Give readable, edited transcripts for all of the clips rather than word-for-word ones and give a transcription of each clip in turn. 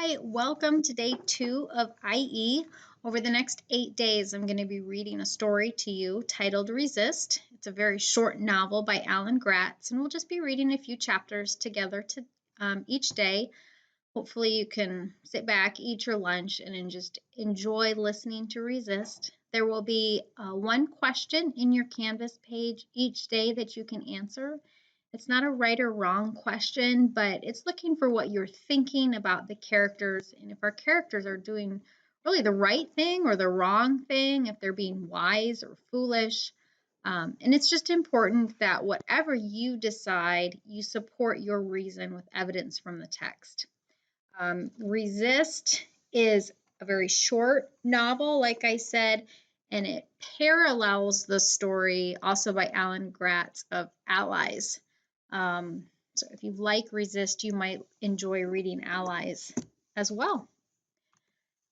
Hi, welcome to day 2 of IE. Over the next 8 days, I'm going to be reading a story to you titled Resist. It's a very short novel by Alan Gratz, and we'll just be reading a few chapters together each day. Hopefully, you can sit back, eat your lunch, and just enjoy listening to Resist. There will be one question in your Canvas page each day that you can answer. It's not a right or wrong question, but it's looking for what you're thinking about the characters and if our characters are doing really the right thing or the wrong thing, if they're being wise or foolish. And it's just important that whatever you decide, you support your reason with evidence from the text. Resist is a very short novel, like I said, and it parallels the story also by Alan Gratz of Allies. So if you like Resist, you might enjoy reading Allies as well.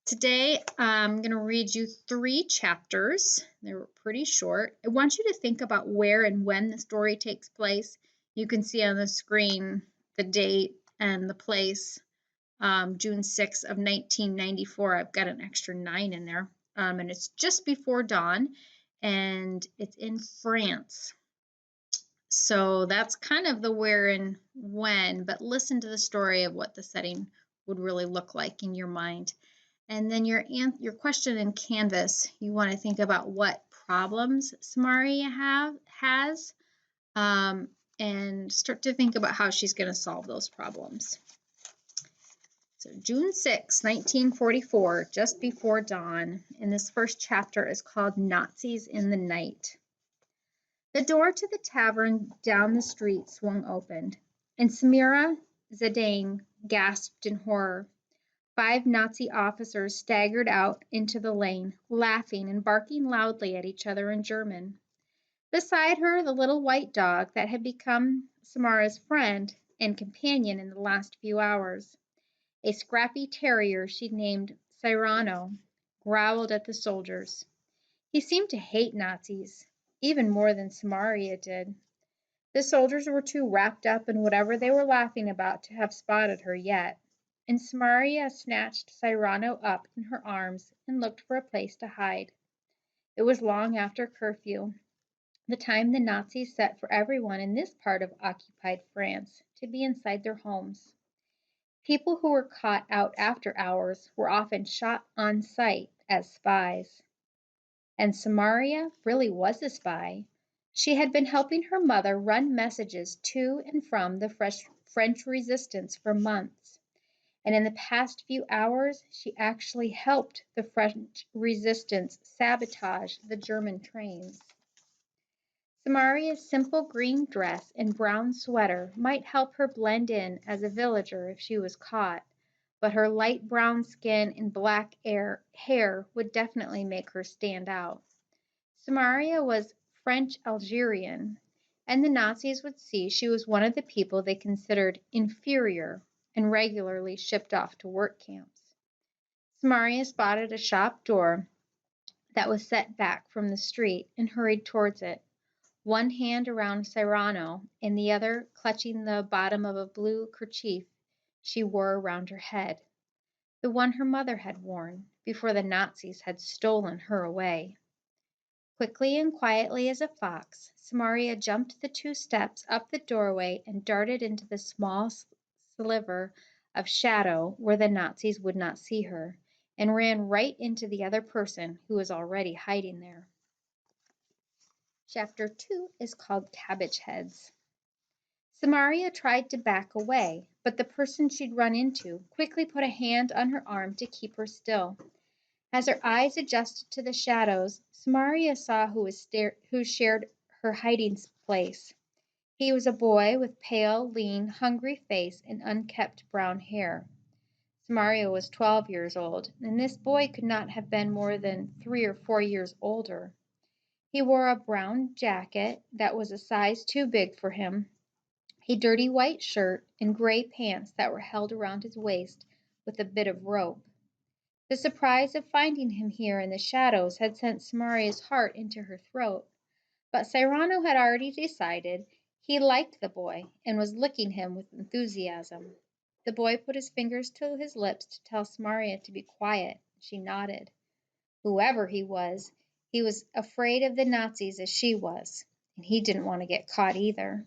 Today, I'm going to read you 3 chapters. They're pretty short. I want you to think about where and when the story takes place. You can see on the screen the date and the place, June 6th of 1994. I've got an extra 9 in there, and it's just before dawn, and it's in France. So that's kind of the where and when, but listen to the story of what the setting would really look like in your mind. And then your question in Canvas, you want to think about what problems Samaria has, and start to think about how she's going to solve those problems. So June 6, 1944, just before dawn, and this first chapter is called Nazis in the Night. The door to the tavern down the street swung open, and Samira Zidane gasped in horror. 5 Nazi officers staggered out into the lane, laughing and barking loudly at each other in German. Beside her, the little white dog that had become Samara's friend and companion in the last few hours. A scrappy terrier she'd named Cyrano growled at the soldiers. He seemed to hate Nazis, even more than Samaria did. The soldiers were too wrapped up in whatever they were laughing about to have spotted her yet, and Samaria snatched Cyrano up in her arms and looked for a place to hide. It was long after curfew, the time the Nazis set for everyone in this part of occupied France to be inside their homes. People who were caught out after hours were often shot on sight as spies. And Samaria really was a spy. She had been helping her mother run messages to and from the French resistance for months, and in the past few hours she actually helped the French resistance sabotage the German trains. Samaria's simple green dress and brown sweater might help her blend in as a villager if she was caught, but her light brown skin and black hair would definitely make her stand out. Samaria was French Algerian, and the Nazis would see she was one of the people they considered inferior and regularly shipped off to work camps. Samaria spotted a shop door that was set back from the street and hurried towards it, one hand around Cyrano and the other clutching the bottom of a blue kerchief she wore around her head, the one her mother had worn before the Nazis had stolen her away. Quickly and quietly as a fox, Samaria jumped the 2 steps up the doorway and darted into the small sliver of shadow where the Nazis would not see her, and ran right into the other person who was already hiding there. Chapter 2 is called Cabbage Heads. Samaria tried to back away, but the person she'd run into quickly put a hand on her arm to keep her still. As her eyes adjusted to the shadows, Samaria saw who shared her hiding place. He was a boy with pale, lean, hungry face and unkempt brown hair. Samaria was 12 years old, and this boy could not have been more than 3 or 4 years older. He wore a brown jacket that was a size too big for him, a dirty white shirt, and gray pants that were held around his waist with a bit of rope. The surprise of finding him here in the shadows had sent Samaria's heart into her throat, but Cyrano had already decided he liked the boy and was licking him with enthusiasm. The boy put his fingers to his lips to tell Samaria to be quiet. She nodded. Whoever he was afraid of the Nazis as she was, and he didn't want to get caught either.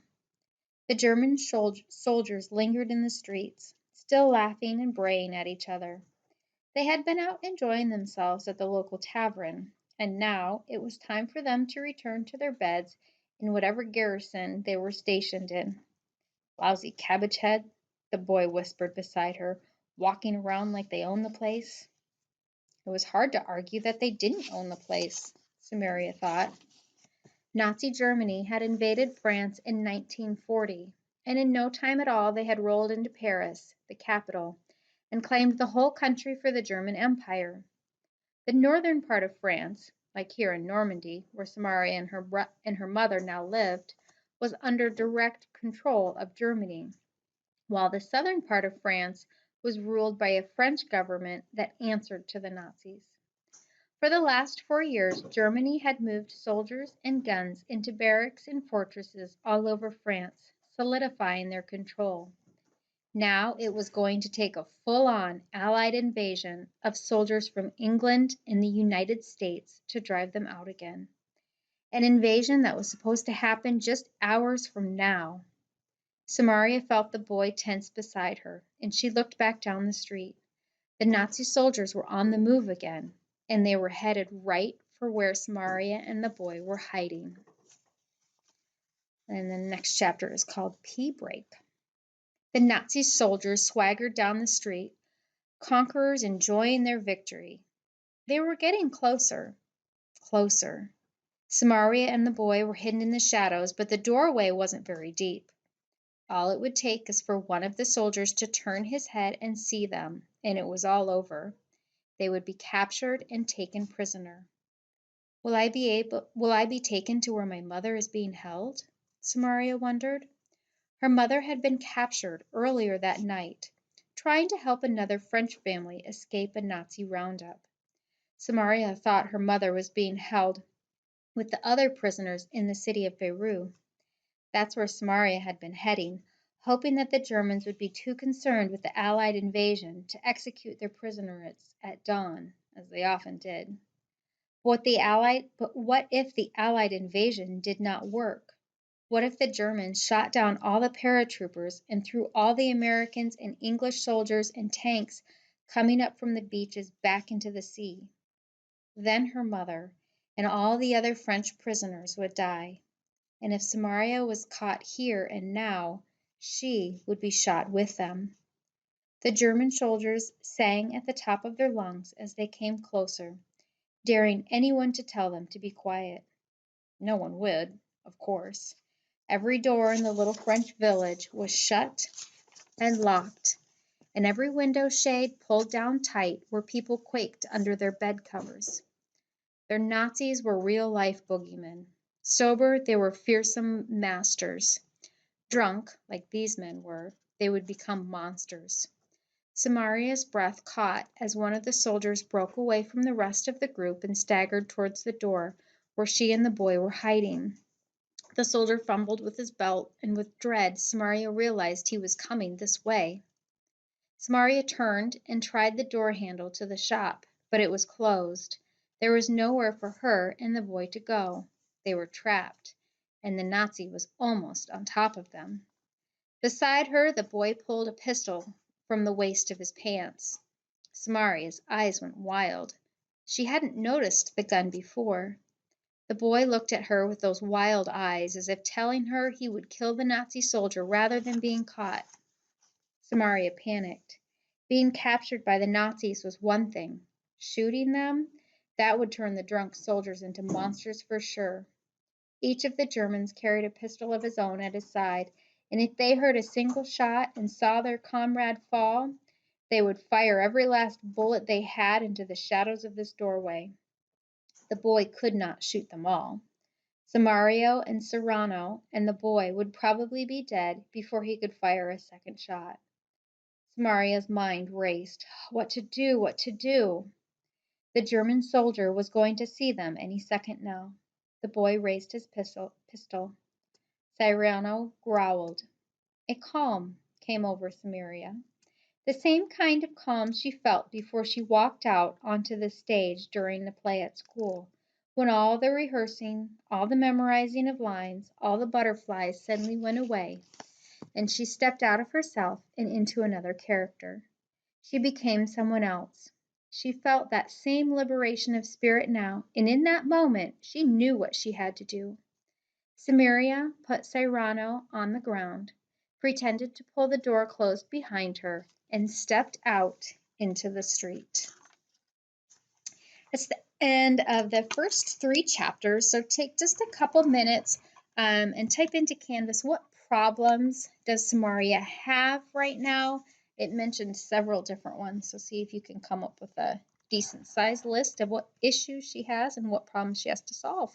The German soldiers lingered in the streets, still laughing and braying at each other. They had been out enjoying themselves at the local tavern, and now it was time for them to return to their beds in whatever garrison they were stationed in. Lousy cabbage head, the boy whispered beside her, walking around like they owned the place. It was hard to argue that they didn't own the place, Samaria thought. Nazi Germany had invaded France in 1940, and in no time at all they had rolled into Paris, the capital, and claimed the whole country for the German Empire. The northern part of France, like here in Normandy, where Samaria and her mother now lived, was under direct control of Germany, while the southern part of France was ruled by a French government that answered to the Nazis. For the last 4 years, Germany had moved soldiers and guns into barracks and fortresses all over France, solidifying their control. Now it was going to take a full-on Allied invasion of soldiers from England and the United States to drive them out again. An invasion that was supposed to happen just hours from now. Samaria felt the boy tense beside her, and she looked back down the street. The Nazi soldiers were on the move again, and they were headed right for where Samaria and the boy were hiding. And the next chapter is called Pea Break. The Nazi soldiers swaggered down the street, conquerors enjoying their victory. They were getting closer, closer. Samaria and the boy were hidden in the shadows, but the doorway wasn't very deep. All it would take is for one of the soldiers to turn his head and see them, and it was all over. They would be captured and taken prisoner. Will I be taken to where my mother is being held? Samaria wondered. Her mother had been captured earlier that night, trying to help another French family escape a Nazi roundup. Samaria thought her mother was being held with the other prisoners in the city of Beirut. That's where Samaria had been heading, hoping that the Germans would be too concerned with the Allied invasion to execute their prisoners at dawn, as they often did. But what if the Allied invasion did not work? What if the Germans shot down all the paratroopers and threw all the Americans and English soldiers and tanks coming up from the beaches back into the sea? Then her mother and all the other French prisoners would die. And if Samaria was caught here and now, she would be shot with them. The German soldiers sang at the top of their lungs as they came closer, daring anyone to tell them to be quiet. No one would, of course. Every door in the little French village was shut and locked, and every window shade pulled down tight where people quaked under their bed covers. Their Nazis were real-life boogeymen. Sober, they were fearsome masters. Drunk, like these men were, they would become monsters. Samaria's breath caught as one of the soldiers broke away from the rest of the group and staggered towards the door where she and the boy were hiding. The soldier fumbled with his belt, and with dread, Samaria realized he was coming this way. Samaria turned and tried the door handle to the shop, but it was closed. There was nowhere for her and the boy to go. They were trapped, and the Nazi was almost on top of them. Beside her, the boy pulled a pistol from the waist of his pants. Samaria's eyes went wild. She hadn't noticed the gun before. The boy looked at her with those wild eyes, as if telling her he would kill the Nazi soldier rather than being caught. Samaria panicked. Being captured by the Nazis was one thing. Shooting them? That would turn the drunk soldiers into monsters for sure. Each of the Germans carried a pistol of his own at his side, and if they heard a single shot and saw their comrade fall, they would fire every last bullet they had into the shadows of this doorway. The boy could not shoot them all. Samario and Serrano and the boy would probably be dead before he could fire a second shot. Samaria's mind raced. What to do? What to do? The German soldier was going to see them any second now. The boy raised his pistol. Serrano growled. A calm came over Samaria. The same kind of calm she felt before she walked out onto the stage during the play at school, when all the rehearsing, all the memorizing of lines, all the butterflies suddenly went away, and she stepped out of herself and into another character. She became someone else. She felt that same liberation of spirit now, and in that moment she knew what she had to do. Samaria put Cyrano on the ground, pretended to pull the door closed behind her, and stepped out into the street. That's the end of the first 3 chapters. So take just a couple minutes and type into Canvas, what problems does Samaria have right now? It mentioned several different ones. So see if you can come up with a decent sized list of what issues she has and what problems she has to solve.